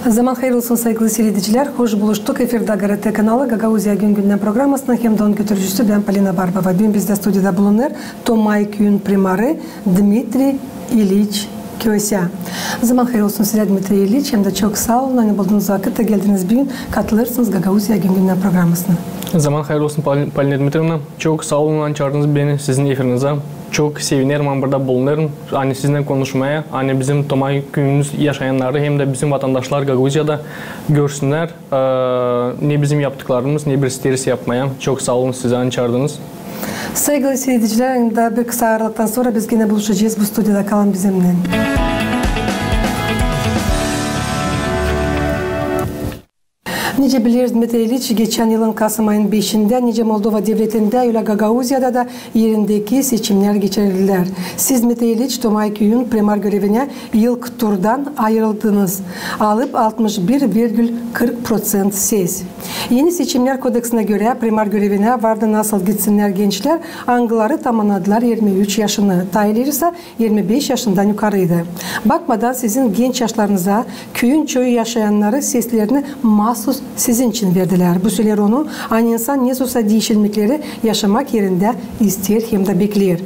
Zaman hayırlı olsun sevgili seyirciler. Hoş buluştuk. Efirde GRT kanalı Gagauzya Gün programmasının hem de onun götürücüsü ben Polina Barbova. Bugün bizde stüdyoda bulunur Tomay Köyün primarı Dmitri İliç Köse. Zaman hayırlı olsun size Dmitri İliç. Hem de çok sağ olun. Hani bulduğunuz vakitte geldiniz bugün. Katılırsınız Gagauzya Gün programmasına. Zaman hayırlı olsun Polina Dmitrievna. Çok sağ olun çağırdınız beni sizin efirinize. Çok sevinirim, ben burada bulunurum. Hani sizinle konuşmaya, hani bizim Tomay köyümüz yaşayanları hem de bizim vatandaşlar Gagauzya'da görsünler. Ne bizim yaptıklarımız, ne bir isteriz yapmaya. Çok sağ olun size çağırdınız. Sevgili seyirciler, bir kısa aralıktan sonra biz yine buluşacağız. Bu stüdyoda kalın bizimle. Nice biliriz Dmitri İliç, geçen yılın Kasım ayının 5'inde nice Moldova devletinde öyle Gagauzya'da da yerindeki seçimler geçirildiler. Siz Dmitri İliç, Tomay Köyün primar görevine ilk turdan ayrıldınız. Alıp 61,40% ses. Yeni seçimler kodeksine göre primar görevine vardı nasıl gitsinler gençler, angıları tamamladılar 23 yaşını, tayları ise 25 yaşından yukarıydı. Bakmadan sizin genç yaşlarınıza köyün çoğu yaşayanları seslerini mahsus sizin için verdiler. Bu süreler onu aynı insan ne olsa değişilmekleri yaşamak yerinde ister hem de bekler.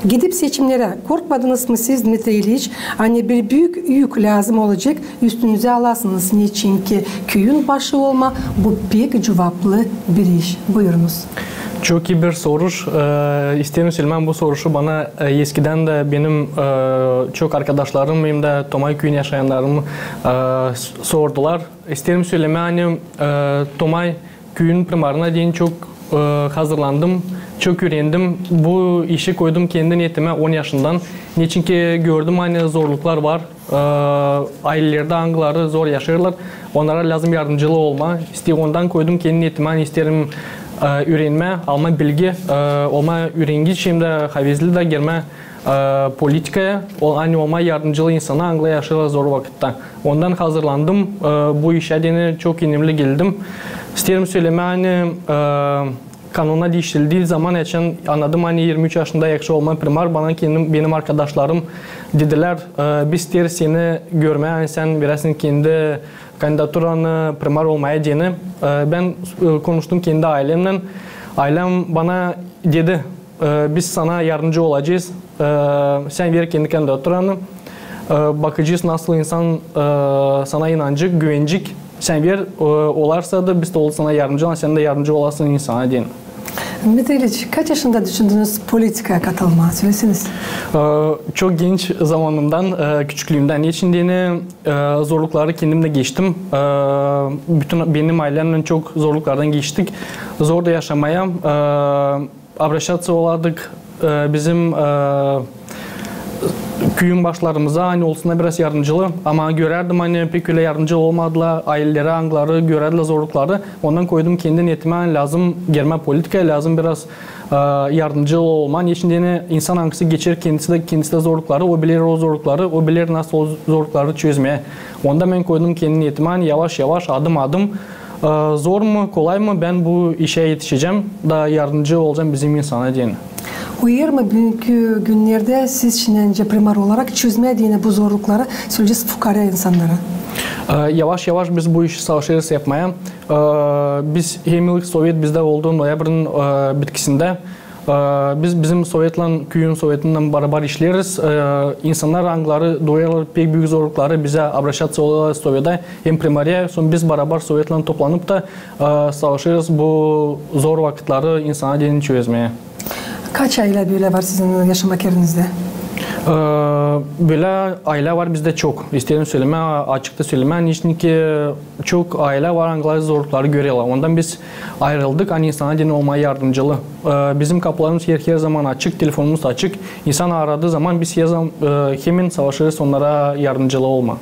Gidip seçimlere korkmadınız mı siz Dmitri İliç? Hani bir büyük yük lazım olacak üstünüze alasınız. Niçin ki köyün başı olma bu pek cevaplı bir iş. Buyurunuz. Çok iyi bir soru. İsterim söylemem bu sorusu bana eskiden de benim çok arkadaşlarım hem de Tomay köyün yaşayanlarım sordular. İsterim söyleme hani Tomay köyün primarına değin çok hazırlandım. Çok öğrendim. Bu işi koydum kendi niyetime 10 yaşından. Niçin ki gördüm hani zorluklar var. Ailelerde angıları zor yaşarlar. Onlara lazım yardımcılığı olma. Ondan koydum kendi niyetime. Hani isterim öğrenme, alma bilgi, olma öğrengiç hem de havizli de girme politikaya, hani olma yardımcılığı insana Angla yaşarlar zor vakitte. Ondan hazırlandım. Bu işe de çok önemli geldim. İsterim söyleme hani kanuna değiştirildiği zaman için anladım hani 23 yaşında yakşı olma primar bana benim arkadaşlarım dediler biz ister seni görmeye hani sen birazın kendi kandidaturanı primar olmaya diyene ben konuştum kendi ailemle. Ailem bana dedi biz sana yardımcı olacağız. Sen ver kendi kandidaturanı. Bakacağız nasıl insan sana inanacak, güvenecek. Sen ver olarsa da biz de sana yardımcı olan sen de yardımcı olasın insana diyelim. Dmitri İliç, kaç yaşında düşündünüz politikaya katılma? Söylesiniz. Çok genç zamanımdan, küçüklüğümden geçindiğini zorlukları kendimde geçtim. Bütün benim ailemle çok zorluklardan geçtik. Zor da yaşamaya. Abraşatsı olardık. Bizim köyün başlarımıza hani olsuna biraz yardımcılı ama görerdim hani pek öyle yardımcı olmadılar, aileleri, angları görerdiler zorlukları. Ondan koydum kendi niyetime lazım girme politikaya, lazım biraz yardımcı olman. Şimdi insan hangisi geçir kendisi de zorlukları, o bilir o zorlukları, o bilir nasıl o zorlukları çözmeye. Ondan ben koydum kendi niyetime hani yavaş yavaş adım adım zor mu kolay mı ben bu işe yetişeceğim da yardımcı olacağım bizim insana diye. Uyar mı bugünkü günlerde siz şimdi primar olarak çözmeye diyene bu zorlukları söyleyeceğiz fukara insanlara? Yavaş yavaş biz bu işi savaşırız yapmaya. Biz hem ilk Sovyet bizde oldu noyabrın bitkisinde. Biz bizim Sovyet'le köyün Sovyet'inden beraber işleriz. İnsanlar angları doyarlar pek büyük zorlukları bize abraşatsı oluyorlar Sovyet'e hem primariye. Sonra biz beraber Sovyet'le toplanıp da savaşırız bu zor vakitleri insana dilini çözmeye. Kaç aile böyle var sizin yaşamak yerinizde? Böyle aile var bizde çok. İstedim söyleme, açıkta söyleme. Niçin ki çok aile var, Angla zorlukları görüyorlar. Ondan biz ayrıldık. Hani insana dini olmaya yardımcılı. Bizim kapılarımız her zaman açık, telefonumuz açık. İnsan aradığı zaman biz hemen savaşırız onlara yardımcılı olma.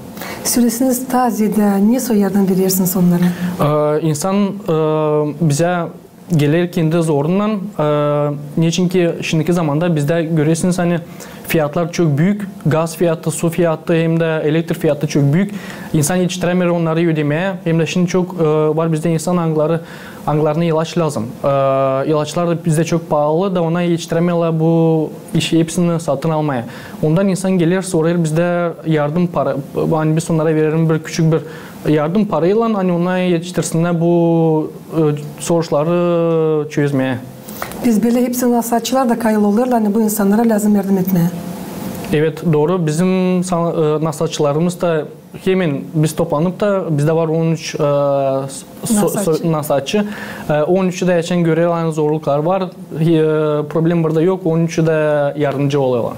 Süresiniz tazede nasıl yardım verirsiniz onlara? İnsan bize gelir kendi zorundan. Niçin ki şimdiki zamanda bizde görüyorsunuz hani fiyatlar çok büyük. Gaz fiyatı, su fiyatı hem de elektrik fiyatı çok büyük. İnsan yetiştiremiyor onları ödemeye. Hem de şimdi çok var bizde insan anglarına ilaç lazım. İlaçlar da bizde çok pahalı da ona yetiştiremiyorlar bu işi hepsini satın almaya. Ondan insan gelir sorar bizde yardım para. Hani biz onlara verelim bir küçük bir yardım parayla hani ona yetiştirsinler bu soruşları çözmeye. Biz böyle hepsinin nasihatçılar da kayılı olurlar. Hani bu insanlara lazım yardım etmeye. Evet doğru. Bizim nasihatçılarımız da hemen biz toplanıp da bizde var 13 nasihatçı. 13'ü de geçen görülen zorluklar var. Problem burada yok. 13'ü de yardımcı oluyorlar.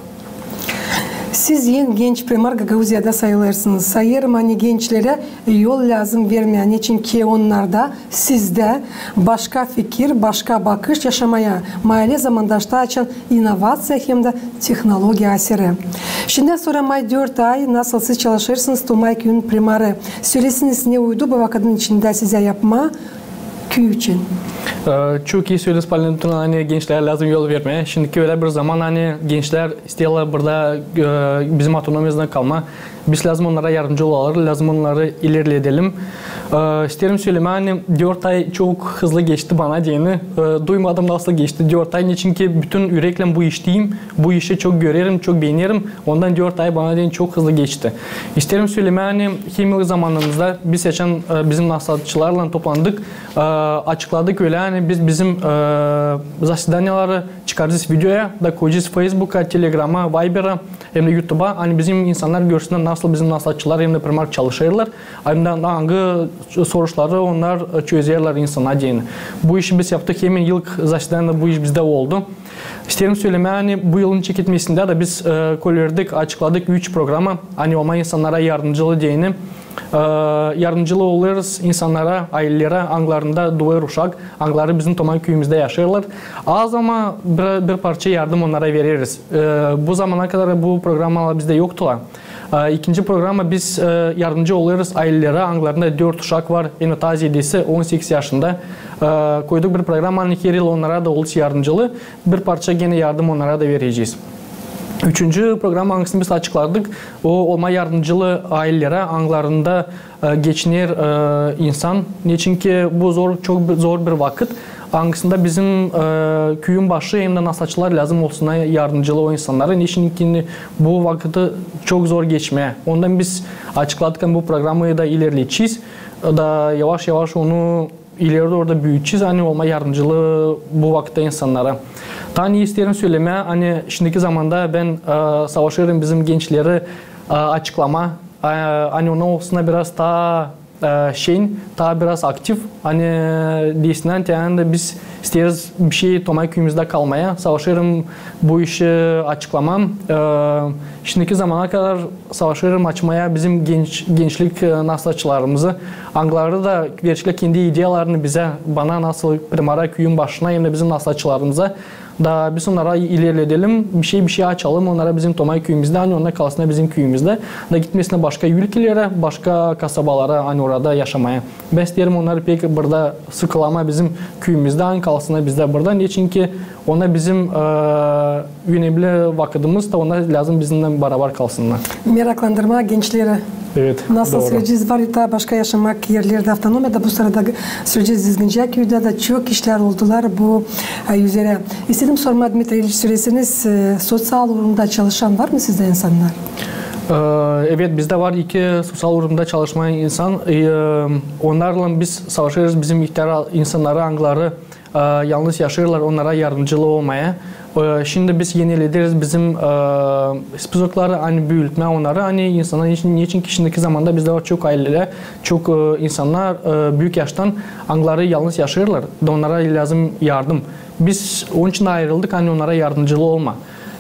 Siz en genç primar Gagauziya'da sayılırsınız. Sayırım hani gençlere yol lazım vermeyen için ki onlarda sizde başka fikir, başka bakış yaşamaya mahalle zamandaşta açan inovasya hem de teknoloji eseri. Şimdiden sonra may 4 ay nasıl siz çalışırsınız Tomay Köyü'nün primarı. Söylesiniz ne uydu bu vakadın içinde size yapma köy için? Çok iyi söylüyoruz Palinton, hani gençler lazım yol vermeye. Şimdiki öyle bir zaman hani gençler istiyorlar burada bizim autonomimizden kalma. Biz lazım onlara yardımcı olalım, lazım onları ilerleyelim. İsterim söyleme hani 4 ay çok hızlı geçti bana diyeni. Duymadım nasıl geçti 4 ay. Çünkü bütün yürekle bu işteyim. Bu işi çok görerim, çok beğenirim. Ondan 4 ay bana diyen çok hızlı geçti. İsterim söyleme hani hemilik zamanımızda biz seçen bizim nasihatçılarla toplandık. Açıkladık öyle hani biz bizim zasedanyaları çıkaracağız videoya da koyacağız Facebook'a, Telegram'a, Viber'a hem de YouTube'a. Hani bizim insanlar görsünler nasıl bizim nasihatçılar hem de primar çalışırlar. Hem de hangi soruşları onlar çözerler insana diyeni. Bu işi biz yaptık. Hemen ilk zasedanda bu iş bizde oldu. İsterim söyleme hani bu yılın çekilmesinde de biz koyardık, açıkladık 3 programı. Hani olma insanlara yardımcılığı diyeni. Yardımcılığı oluruz insanlara, ailelere, anglarında duvar uşak, angları bizim Tomay köyümüzde yaşarlar. Az ama bir parça yardım onlara veririz. Bu zamana kadar bu programlar bizde yoktular. İkinci programa biz yardımcı oluruz ailelere, anglarında 4 uşak var, en taze edisi 18 yaşında. Koyduk bir program, hani her yıl onlara da olursa yardımcılığı, bir parça gene yardım onlara da vereceğiz. Üçüncü program hangisini biz açıkladık. O olma yardımcılığı ailelere, anglarında geçinir insan. Niçin ki bu çok zor bir vakit. Hangisinde bizim köyün başı hem de nasihatçılar lazım olsun yardımcılığı o insanlara. Niçin ki bu vakiti çok zor geçmeye. Ondan biz açıkladık bu programı da ilerleyeceğiz. Da yavaş yavaş onu ileride orada büyüteceğiz. Hani olma yardımcılığı bu vakitte insanlara. Tani isterim söyleme, hani şimdiki zamanda ben savaşıyorum bizim gençleri açıklama. Hani ona olsun biraz daha daha biraz aktif. Hani diyesinden de biz isteriz bir şey Tomay köyümüzde kalmaya. Savaşıyorum bu işi açıklamam. Şimdiki zamana kadar savaşıyorum açmaya bizim gençlik nasihatçılarımızı. Angları da gerçekten kendi idealarını bana nasıl primara köyün başına hem de bizim nasihatçılarımıza da biz onlara ilerleyelim, bir şey açalım onlara bizim Tomay köyümüzde, hani onlar kalsın bizim köyümüzde da gitmesine başka ülkelere, başka kasabalara hani orada yaşamaya. Ben isterim onları pek burada sıkılama bizim köyümüzde, hani kalsın bizde burada. Niçin ki ona bizim önemli vakitimiz da ona lazım bizimle beraber kalsınlar. Meraklandırma gençleri. Evet, nasıl doğru. süreceğiz var ya başka yaşamak yerlerde avtonomiyada bu sırada süreceğiz Dizgince köyde de çok işler oldular bu üzere. İstedim sorma Dmitri İliç süresiniz sosyal urumda çalışan var mı sizde insanlar? Evet bizde var 2 sosyal urumda çalışmayan insan. Onlarla biz savaşırız bizim ihtiyar insanları, angları yalnız yaşıyorlar onlara yardımcılığı olmaya. Şimdi biz yenilediriz bizim spizokları hani büyütme onları hani insanlar niçin ki şimdiki zamanda bizde var çok aileler çok insanlar büyük yaştan angları yalnız yaşıyorlar da onlara lazım yardım. Biz onun için ayrıldık hani onlara yardımcılığı olma.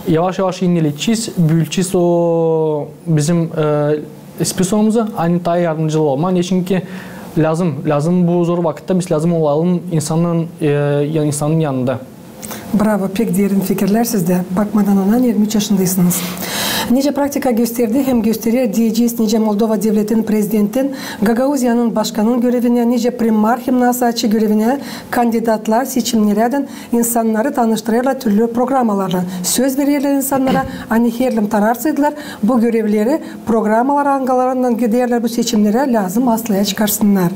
Yavaş yavaş yenileceğiz, büyüteceğiz o bizim spizomuzu hani daha yardımcılığı olma. Niçin ki lazım bu zor vakitte biz lazım olalım insanın yanında. Bravo, pek derin fikirler sizde. Bakmadan ona 23 yaşındaysınız. Nice praktika gösterdi hem gösterir diyeceğiz nice Moldova Devleti'nin prezidentin, Gagauzyanın başkanın görevine, nice primar hem nasaçı görevine kandidatlar seçimlerden insanları tanıştırırlar türlü programalarla. Söz verirler insanlara, hani herlim tararsaydılar bu görevleri programalar angalarından giderler bu seçimlere lazım aslaya çıkarsınlar.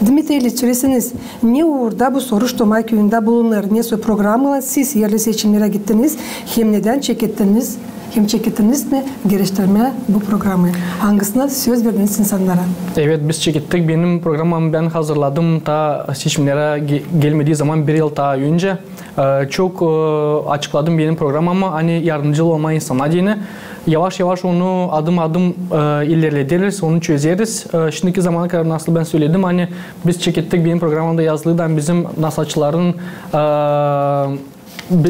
Dimitriy söylesiniz, ne uğurda bu Soruşturma köyünde bulunur, ne su programla siz yerli seçimlere gittiniz, hem neden çekittiniz? Hem çekittiniz mi geliştirme bu programı? Hangisine söz verdiniz insanlara? Evet, biz çekittik. Benim programımı ben hazırladım. Ta seçimlere gelmediği zaman bir yıl daha önce çok açıkladım benim programımı. Hani yardımcı olma insana diyene. Yavaş yavaş onu adım adım ilerletiriz, onu çözeriz. Şimdiki zamana kadar nasıl ben söyledim, hani biz çekittik, benim programımda yazılıdan bizim nasaçıların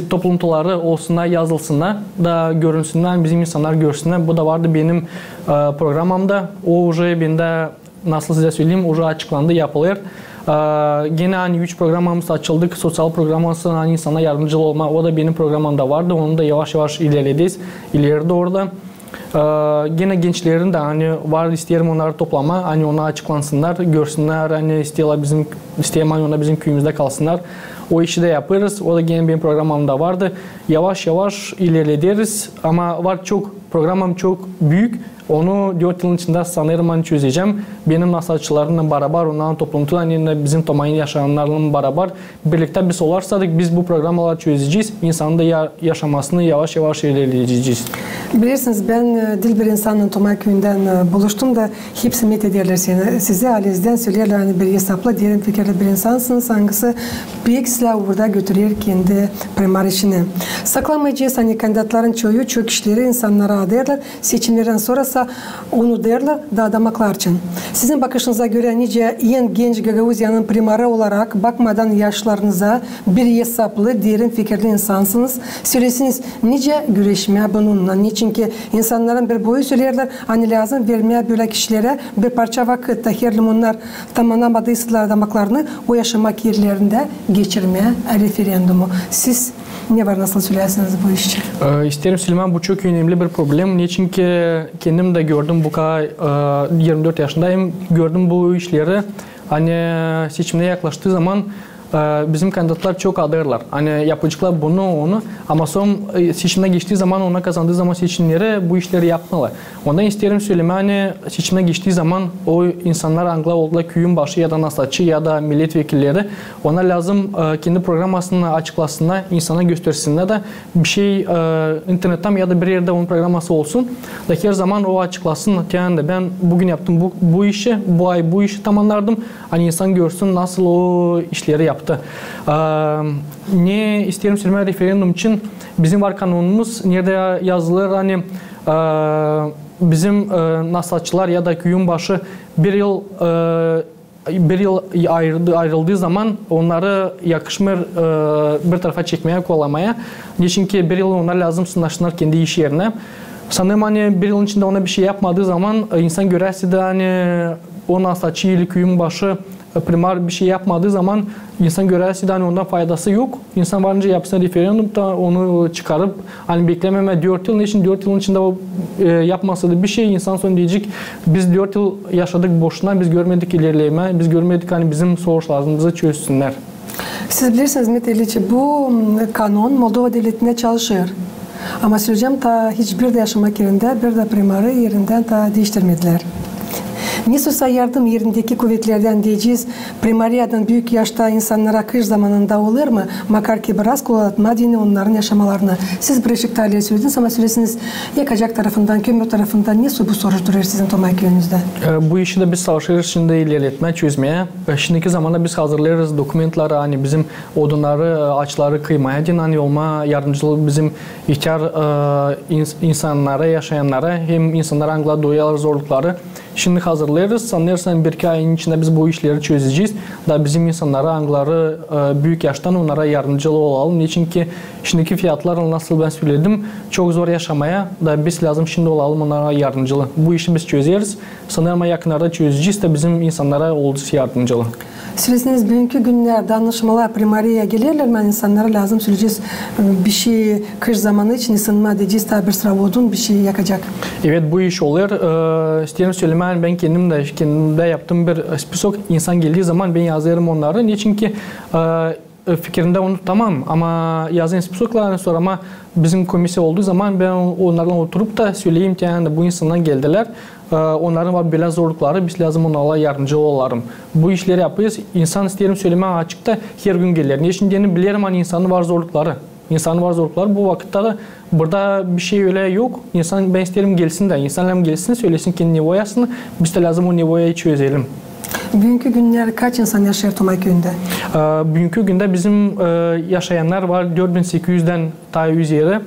topluntuları olsunlar, yazılsınlar da görünsünler, bizim insanlar görsünler. Bu da vardı benim programımda. O уже bende nasıl size söyleyeyim, уже açıklandı, yapılır. Gene hani 3 programımız açıldık. Sosyal programımız hani insana yardımcı olma. O da benim programımda vardı. Onu da yavaş yavaş ilerlediyiz. İleri doğru da. Gene gençlerin de hani var, isterim onları toplama. Hani ona açıklansınlar, görsünler. Hani isteyen ona bizim köyümüzde kalsınlar. O işi de yaparız. O da gene benim programımda vardı. Yavaş yavaş ilerleriz. Ama var programım çok büyük. Onu 4 yılın içinde sanırım hani çözeceğim. Benim nasaçılarımla beraber, onların toplumunda bizim Tomay'ın yaşayanlarla beraber birlikte biz olarsadık biz bu programları çözeceğiz. İnsanın da yaşamasını yavaş yavaş ilerleyeceğiz. Bilirsiniz ben dil bir insanla Tomay köyünden buluştum da hepsi met ederler size. Alizden söylerler hani bir hesapla diyelim fikirli bir insansınız. Hangisi büyük silah burada götürüyor kendi primar işini. Saklamayacağız hani kandidatların çoğu çok işleri insanlara adarlar. Seçimlerden sonrası onu derler dağdamaklar için. Sizin bakışınıza göre nice en genç Gagauzyanın primarı olarak bakmadan yaşlarınıza bir hesaplı, derin fikirli insansınız. Söylesiniz nice güreşmeye bununla. Niçin ki insanların bir boyu söylerler hani lazım vermeye böyle kişilere bir parça vakit tahirlim onlar tamamlamadıysalar damaklarını o yaşamak yerlerinde geçirmeye referandumu. Siz ne var, nasıl söylersiniz bu iş için? İsterim Süleyman, bu çok önemli bir problem. Niçin ki kendim de gördüm bu kadar 24 yaşındayım. Gördüm bu işleri. Hani seçimine yaklaştığı zaman bizim kandidatlar çok adırlar. Hani yapıcılar onu ama son seçimine geçtiği zaman, ona kazandığı zaman seçimleri bu işleri yapmalı. Ondan isterim söyleme, hani seçimine geçtiği zaman o insanlar angla oldular, köyün başı ya da nasaçı ya da milletvekilleri, ona lazım kendi programmasını açıklasınlar, insana göstersinler de bir şey internetten ya da bir yerde onun programması olsun. Da her zaman o açıklasın. Yani ben bugün yaptım bu işi, bu ay bu işi tamamladım. Hani insan görsün nasıl o işleri yaptı. Ne isterim söyleme, referandum için bizim var kanunumuz, nerede yazılır hani bizim nasaçılar ya da köyün başı bir yıl ayrıldığı zaman onları yakışmır bir tarafa çekmeye, kollamaya. Çünkü bir yıl onlar lazım sınırsınlar kendi iş yerine. Sanırım hani bir yılın içinde ona bir şey yapmadığı zaman insan görerse de hani o nasaçı ile köyün başı primar bir şey yapmadığı zaman insan görerse de hani ondan faydası yok. İnsan varınca yapsın referandumda onu çıkarıp hani beklememe 4 yıl için 4 yılın içinde o yapmasa da bir şey, insan sonra diyecek biz 4 yıl yaşadık boşuna, biz görmedik ilerleme, biz görmedik hani bizim soruşlarımızı çözsünler. Siz bilirsiniz Metelliçi, bu kanun Moldova Devleti'nde çalışıyor. Ama söyleyeceğim ta hiçbir de yaşamak yerinde bir de primarı yerinden ta değiştirmediler. Nisosa yardım yerindeki kuvvetlerden diyeceğiz, primariyadan büyük yaşta insanlara kış zamanında olur mu? Makar ki biraz kolatma dini onların yaşamalarını. Siz Birleşik Tarih'e söylediniz ama söylesiniz yakacak tarafından, kömür tarafından ne bu soruşturuyor sizin Tomay köyünüzde? Bu işi de biz çalışıyoruz şimdi ilerletmeye, çözmeye. Şimdiki zamanda biz hazırlıyoruz dokumentları, hani bizim odunları, ağaçları kıymaya din hani olma yardımcılığı bizim ihtiyar insanlara, yaşayanlara hem insanlara angla doyuyorlar zorlukları. Şimdi hazırlıyoruz. hazırlayırız. Sanırsam bir iki ayın içinde biz bu işleri çözeceğiz. Da bizim insanlara, angları büyük yaştan onlara yardımcı olalım. Niçin ki şimdiki fiyatlar nasıl ben söyledim çok zor yaşamaya da biz lazım şimdi olalım onlara yardımcı. Bu işi biz çözeriz. Sanırım yakınlarda çözeceğiz de bizim insanlara oldukça yardımcı. Söylesiniz bugünkü günler danışmalar primariye gelirler mi? İnsanlara lazım söyleyeceğiz bir şey kış zamanı için ısınma edeceğiz tabi sıravodun bir şey yakacak. Evet bu iş oluyor. İsterim söylemeyen ben kendimde yaptığım bir spesok insan geldiği zaman ben yazarım onları. Niçin ki fikrimde onu tamam ama yazın spesoklardan sonra ama bizim komisya olduğu zaman ben onlarla oturup da söyleyeyim ki yani bu insanlar geldiler. Onların var böyle zorlukları biz lazım onlara yardımcı olalım. Bu işleri yapıyoruz. İnsan isterim söyleme açıkta her gün gelir. Niye şimdi bilirim hani insanın var zorlukları. İnsanın var zorlukları bu vakitte de burada bir şey öyle yok. İnsan ben isterim gelsin de insanlar gelsin söylesin ki nivoyasını biz de lazım o nivoyayı çözelim. Bugünkü günler kaç insan yaşıyor Tomay köyünde? Bugünkü günde bizim yaşayanlar var 4800'den daha üzeri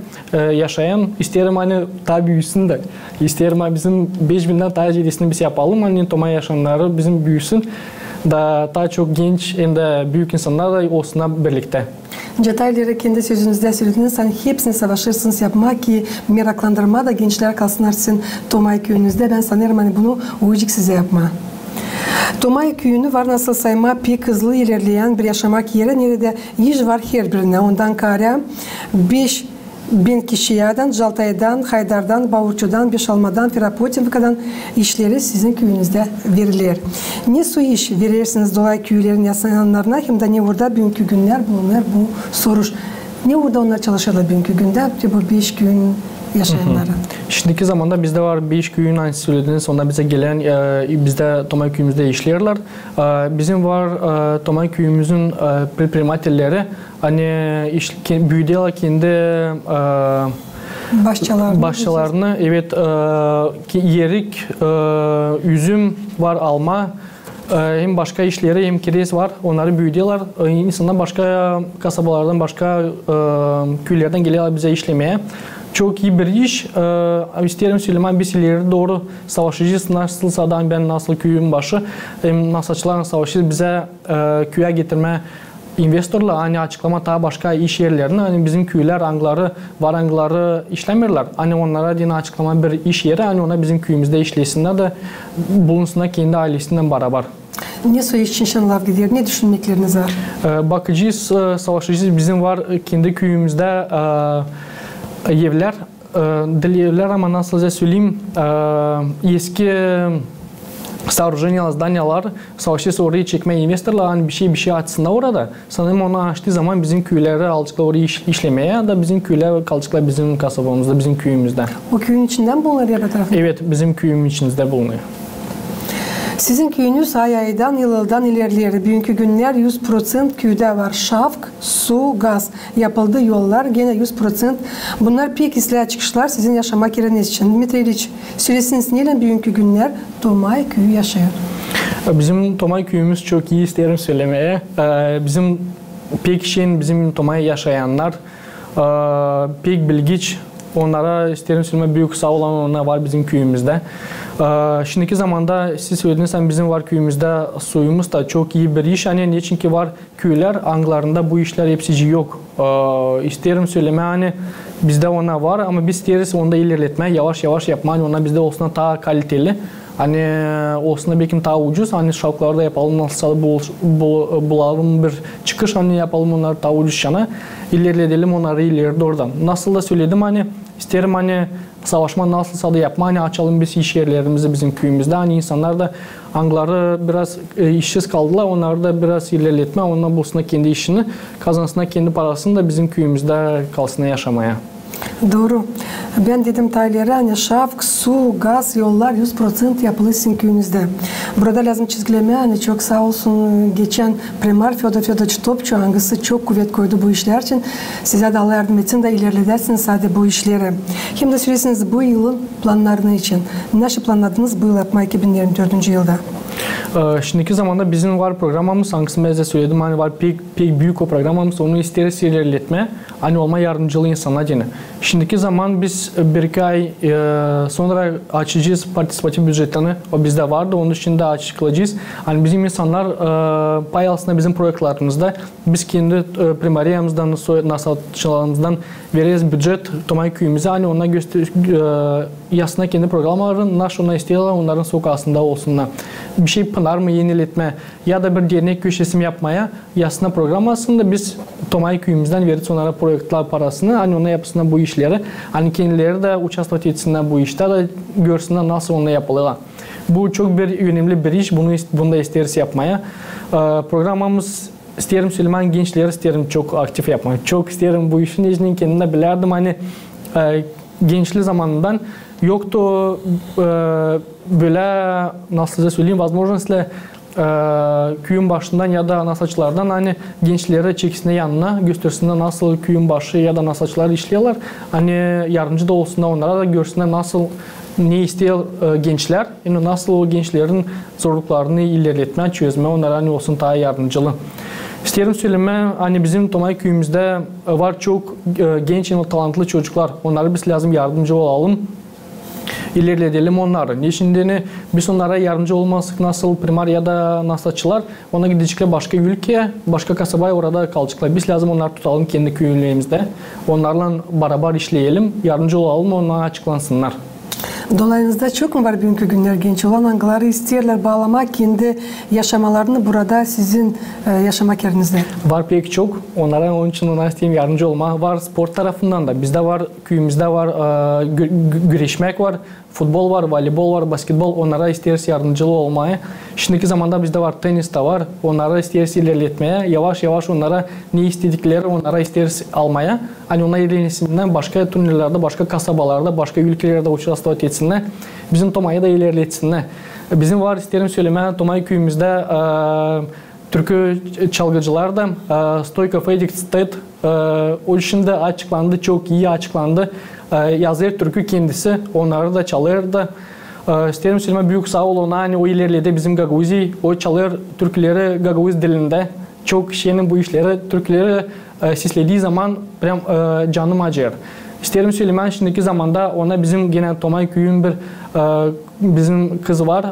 yaşayan. İsterim hani daha büyüsün de. İsterim hani bizim 5000'den daha ziyadesini biz yapalım. Hani Tomay yaşayanları bizim büyüsün. Daha çok genç hem de büyük insanlar da olsunlar birlikte. Detayları kendi sözünüzde söylediniz. Hani hepsini savaşırsınız yapmak ki meraklandırma da gençler kalsınlar sizin Tomay köyünüzde. Ben sanırım hani bunu uyacak size yapma. Tomay köyünü var nasıl sayma pek hızlı ilerleyen bir yaşamak yeri. Nerede iş var her birine. Ondan kara 5000 kişiyeden, Jaltay'dan, Haydar'dan, Bavurçu'dan, Beşalma'dan, Ferapotinka'dan işleri sizin köyünüzde verilir. Ne su iş verirsiniz dolayı köylerin yaşayanlarına hem de ne orada bugünkü günler bulunur bu soruş. Ne orada onlar çalışırlar bugünkü günde bu 5 gün yaşayanları. Şimdiki zamanda bizde var 5 köyün aynı söylediğiniz sonra bize gelen bizde Tomay köyümüzde işlerler. Bizim var Tomay köyümüzün primatilleri hani büyüdüler kendi başçalarını evet yerik, üzüm var alma hem başka işleri hem kireç var onları büyüdüler. İnsanlar başka kasabalardan başka köylerden geliyorlar bize işlemeye. Çok iyi bir iş. İsterim söylemem biz ileri doğru savaşacağız. Nasılsa da ben nasıl köyün başı nasılçılarla savaşacağız bize köye getirme investorlar hani açıklama daha başka iş yerlerine hani bizim köyler angları işlemiyorlar. Hani onlara yine açıklama bir iş yeri hani ona bizim köyümüzde işlesinler de bulunsunlar kendi ailesinden beraber. Ne su için şanlar gidiyor? Ne düşünmekleriniz var? Bakacağız, savaşacağız. Bizim var kendi köyümüzde evler, evler ama nasıl söyleyeyim eski сооружениялар, zdanyalar savaşçısı orayı çekmeye investorlar hani bir şey açsınlar orada. Sanırım onu açtığı zaman bizim köyleri alacaklar orayı işlemeye da bizim köyler kalacaklar bizim kasabamızda, bizim köyümüzde. O köyün içinden bulunuyor ya tarafında? Evet, bizim köyümün içinde bulunuyor. Sizin köyünüz aydan yıldan ilerliyor. Bugünkü günler 100% köyde var. Şafk, su, gaz. Yapıldı yollar gene 100%. Bunlar pek islah çıkışlar sizin yaşamak yeriniz için. Dmitri İliç, söylesiniz neyle bugünkü günler Tomay köyü yaşıyor? Bizim Tomay köyümüz çok iyi isterim söylemeye. Bizim pek şeyin bizim Tomay yaşayanlar pek bilgiç. Onlara isterim söylemek büyük sağ olan onlar var bizim köyümüzde. Şimdiki zamanda siz söylediniz bizim var köyümüzde suyumuz da çok iyi bir iş. Hani niçin ki var köyler anglarında bu işler hepsi yok. İsterim söyleme hani bizde ona var ama biz isteriz onda ilerletme yavaş yavaş yapma hani ona bizde olsun daha kaliteli. Hani olsun belki daha ucuz hani şalklarda yapalım nasıl bulalım bir çıkış hani yapalım onları daha ucuz yana ilerleyelim onları ileride oradan. Nasıl da söyledim hani isterim hani savaşma nasılsa da yapma hani açalım biz iş yerlerimizi bizim köyümüzde hani insanlar da angları biraz işsiz kaldılar onları da biraz ilerletme onlar bulsunlar kendi işini kazansınlar kendi parasını da bizim köyümüzde kalsınlar yaşamaya. Doğru. Ben dedim Tayyar'a hani şafk, su, gaz, yollar 100% yapılı sizin köyünüzde. Burada lazım çizgileme hani çok sağ olsun geçen primar Fyodor Fyodoroviç Topçu hangisi çok kuvvet koydu bu işler için. Size de Allah yardım etsin de ilerledersiniz sadece bu işleri. Hem de söylesiniz bu yılın planlarını için. Nasıl planladınız bu yıl yapma 2024 yılda? Şimdiki zamanda bizim var programımız, hangisini ben size söyledim, hani var pek büyük o programımız, onu isteriz ilerletme, hani olma yardımcılı insanlar yine. Şimdiki zaman biz bir iki ay sonra açacağız partisipatif büdjetini, o bizde vardı, onun için de açıklayacağız. Hani bizim insanlar pay alsın bizim projektlerimizde, biz kendi primariyamızdan, nasatçılarımızdan veririz büdjet Tomay köyümüze, hani ona yasına kendi programların, nasıl ona istiyorlar, onların sokağısında olsunlar. Bir şey pınar mı yeniletme ya da bir dernek köşesi yapmaya yasına program aslında biz Tomay köyümüzden veririz onlara projektler parasını, hani ona yapsınlar bu işleri, hani kendileri de uçaslat etsinler bu işte de görsünler nasıl onunla yapılıyor. Bu çok bir önemli bir iş, bunu da isteriz yapmaya. Programımız isterim Süleyman gençleri isterim çok aktif yapmayı. Çok isterim bu işin içini kendine bilirdim. Hani gençlik zamanından yoktu böyle nasıl söyleyeyim возможностьle köyün başından ya da nasatçılardan hani gençlere çeksinler yanına göstersinler nasıl köyün başı ya da nasatçılar işliyorlar. Hani yardımcı da olsunlar onlara da görsünler nasıl ne istiyor gençler. Yani nasıl o gençlerin zorluklarını ilerletme, çözme onlara hani olsun daha yardımcılı. İsterim söyleme hani bizim Tomay köyümüzde var çok genç ve talantlı çocuklar. Onlara biz lazım yardımcı olalım. İlerleyelim onları. Şimdi biz onlara yardımcı olmazsak nasıl primar ya da nasatçılar ona gidecekler başka ülkeye, başka kasabaya orada kalacaklar. Biz lazım onları tutalım kendi köylerimizde. Onlarla beraber işleyelim, yardımcı olalım, onlara açıklansınlar. Dolayınızda çok mu var bugünkü günler genç olan angıları isterler bağlamak kendi yaşamalarını burada sizin yaşamak yerinizde? Var pek çok. Onlara onun için ona isteyeyim yardımcı olma. Var spor tarafından da. Bizde var, köyümüzde var, güreşmek var, futbol var, voleybol var, basketbol. Onlara isteriz yardımcılı olmaya. Şimdiki zamanda bizde var, tenis de var. Onlara isteriz ilerletmeye. Yavaş yavaş onlara ne istedikleri onlara isteriz almaya. Hani onlar ilerlesinden başka turnirlerde, başka kasabalarda, başka ülkelerde uçuraslat etsinler. Bizim Tomay'ı da ilerletsinler. Bizim var isterim söyleme Tomay köyümüzde türkü çalgıcılar da Stoyka Fedik State o şimdi açıklandı, çok iyi açıklandı. Yazır türkü kendisi, onları da çalırdı. İsterim söyleme büyük sağ ol ona, hani o ilerledi bizim Gagauzi, o çalır türküleri Gagauzi dilinde. Çok kişinin bu işleri, türküleri seslediği zaman canım acır. İsterim söylemen şimdiki zamanda ona bizim gene Tomay köyün bir bizim kız var,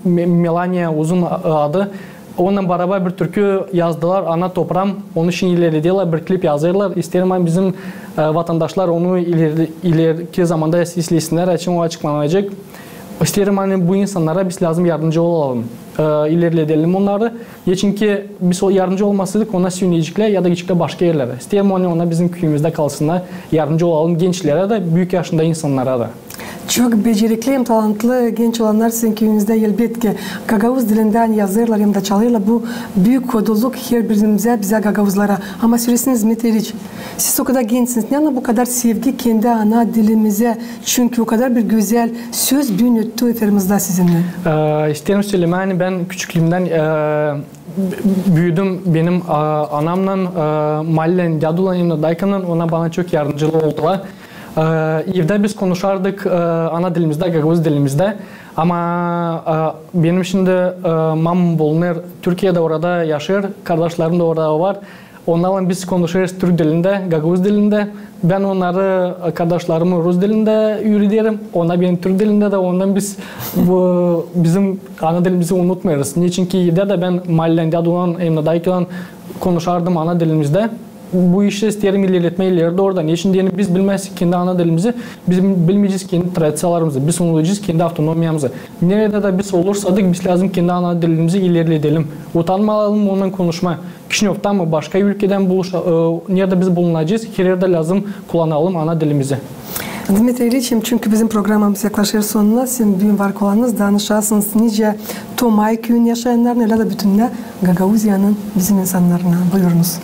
Melania uzun adı. Onunla beraber bir türkü yazdılar, ana toprağım. Onun için ilerlediler, bir klip yazırlar. İsterim bizim vatandaşlar onu ileriki zamanda izlesinler için o açıklanacak. İsterim hani bu insanlara biz lazım yardımcı olalım. İlerleyelim onları. Ya çünkü biz o yardımcı olmasaydık ona süneyecekler ya da gidecekler başka yerlere. İsterim ona bizim köyümüzde kalsınlar. Yardımcı olalım gençlere de, büyük yaşında insanlara da. Çok becerikli hem talantlı genç olanlar sizin köyünüzde elbette Gagavuz dilinden yazırlar hem de çalıyorlar. Bu büyük kodoluk her birimize, bize Gagavuzlara. Ama süresiniz Meteriç. Siz o kadar gençsiniz. Yani bu kadar sevgi kendi ana dilimize. Çünkü o kadar bir güzel söz büyüttü eferimizde sizinle. İsterim söylemeni ben küçüklüğümden büyüdüm. Benim anamla mahallen, dadulanımla daykanın ona bana çok yardımcı oldular. Evde biz konuşardık ana dilimizde, Gagavuz dilimizde. Ama benim şimdi mamam bulunur, Türkiye'de orada yaşıyor, kardeşlerim de orada var. Onlarla biz konuşuyoruz Türk dilinde, Gagavuz dilinde. Ben onları, kardeşlerimi Rus dilinde öğretirim. Ona benim Türk dilinde de ondan biz bizim ana dilimizi unutmuyoruz. Niçin ki evde de ben mahallen, dadulan, emnadayken konuşardım ana dilimizde. Bu işi isterim ilerletme ileride orada. Niçin diyelim biz bilmezsek kendi ana dilimizi, biz bilmeyeceğiz kendi tradisiyalarımızı, biz unutacağız kendi autonomiyamızı. Nerede de biz olursadık biz lazım kendi ana dilimizi ilerleyelim. Utanmayalım ondan konuşma. Kişinev'den mı başka ülkeden nerede biz bulunacağız, her yerde lazım kullanalım ana dilimizi. Dmitri İliç'im çünkü bizim programımız yaklaşır sonuna. Sizin büyük var olanınız danışarsınız nice Tomay köyün yaşayanlarına ya da bütününe Gagavuzya'nın bizim insanlarına. Buyurunuz.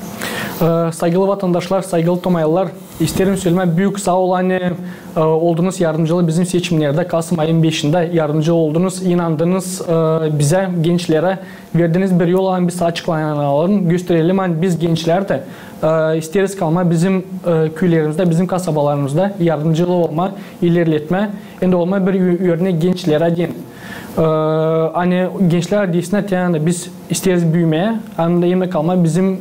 Saygılı vatandaşlar, saygılı Tomaylılar, isterim söyleme büyük sağ olan oldunuz yardımcılı bizim seçimlerde Kasım ayın 5'inde yardımcı oldunuz, inandınız bize, gençlere verdiğiniz bir yol olan biz açıklayanlarını gösterelim. Yani biz gençler de isteriz kalma bizim köylerimizde, bizim kasabalarımızda yardımcılı olma, ilerletme, olma bir örnek gençlere din. Hani gençler desinler yani biz isteriz büyümeye, hem de yine kalma bizim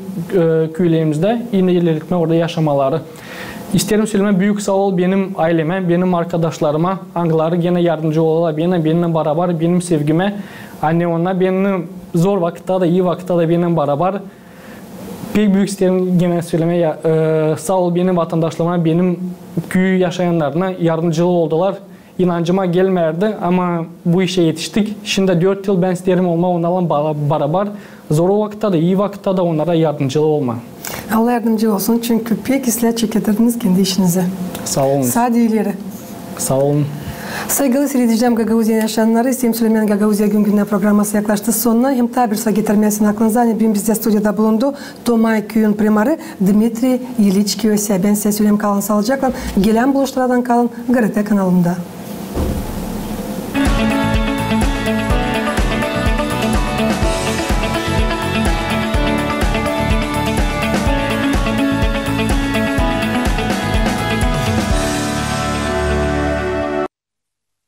köylerimizde yine ilerletme orada yaşamaları. İsterim söyleme büyük sağ ol benim aileme, benim arkadaşlarıma, hangileri gene yardımcı olurlar benimle beraber, benim sevgime. Hani onlar benim zor vakitte de iyi vakitte de benimle beraber. Pek büyük isterim gene söylemeye sağ ol benim vatandaşlarıma, benim köy yaşayanlarına yardımcı oldular. İnancıma gelmerdi ama bu işe yetiştik. Şimdi 4 yıl ben isterim olma onlarla beraber. Zor vakitte de iyi vakitte de onlara yardımcı olma. Allah yardımcı olsun çünkü pek ıslah çeketirdiniz kendi işinize. Sağ olun. Sağ ileri. Sağ olun. Saygılı seyredeceğim Gagauzya yaşayanları, İstem Süleyman Gagauzya gün gününe programması yaklaştı sonuna. Hem tabirsa getirmesin aklınıza. Bugün bizde stüdyoda bulundu. Tomay köyün primarı Dmitri Iliç Kiyosya. Ben size söyleyeyim kalın sağlıcakla. Gelen buluşlardan kalın. GRT kanalında.